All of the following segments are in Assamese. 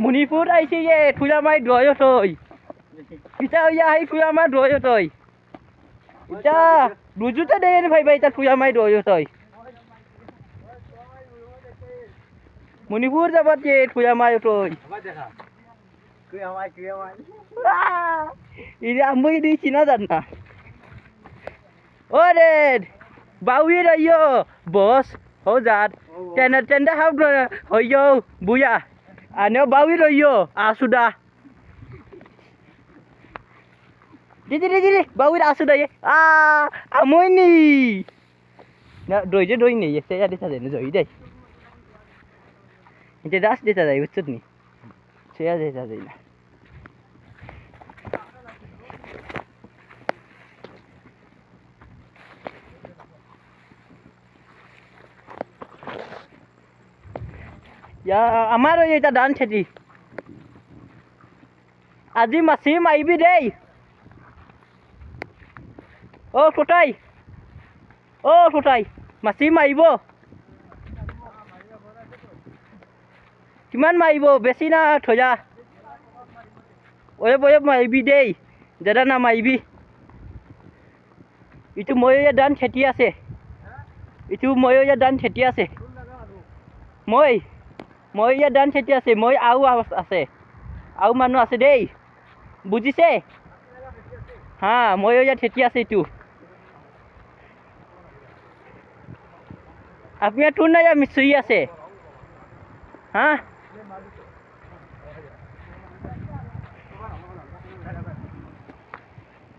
মণিপুৰ আহিছে যে থুয়া মাৰি দয় তই ইটা আহি থুয়া মাৰ দয় তই ইটা দুজুতে দে ভাইবা ইটা থুয়া মাৰি দয় তই মণিপুৰ যাবাত যে থুয়া মাৰি তই মই দি চিনা জান না ও রে বাউি রইयो বস हो जात টেন্ডা হাউ হইयो বুয়া আনে বাউি রইयो আসুদা দিদি বাউি আসুদা আমই নি না দই নি এসে যা দিতা দেন জই দে এটা দাস দিতা যাই বুঝছত নি সে যা দিতা যাই না আমারও এটা ধান খেতি আজি মাছি মাৰিবি দেই ও টোটাই মাছি মাৰিব কিমান মাৰিব বেছি না থৈ যা অলপ মাৰিবি দেই দাদা না মাৰিবি ইটো ময়ূৰীয়া ধান খেতি আছে ময়ূৰীয়া ধান খেতি আছে মই আৰু আছে আৰু মানুহ আছে দেই বুজিছে হা ময়ূৰীয়া খেতি আছে ইটো আপনি তোৰ না মিস্ত্ৰী আছে হা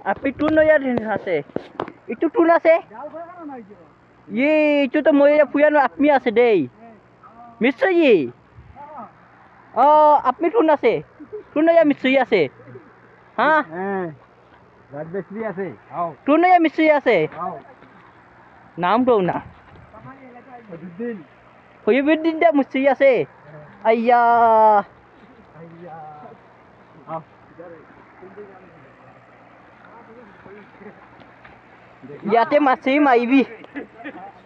আপনি তোৰ না আছে ইটো তোৰ আছে ইটো তো ময়ূৰীয়া ফুয়ানো আপনি আছে দেই মিস্ত্ৰী আপনি তোৰ আছে তোৰ না মিস্ত্ৰী আছে হা তোৰ না মিস্ত্ৰী আছে নাম তো না হইবুদ্দিন দে মিস্ত্ৰী আছে আইয়া ইয়াতে মাছি মাৰিবি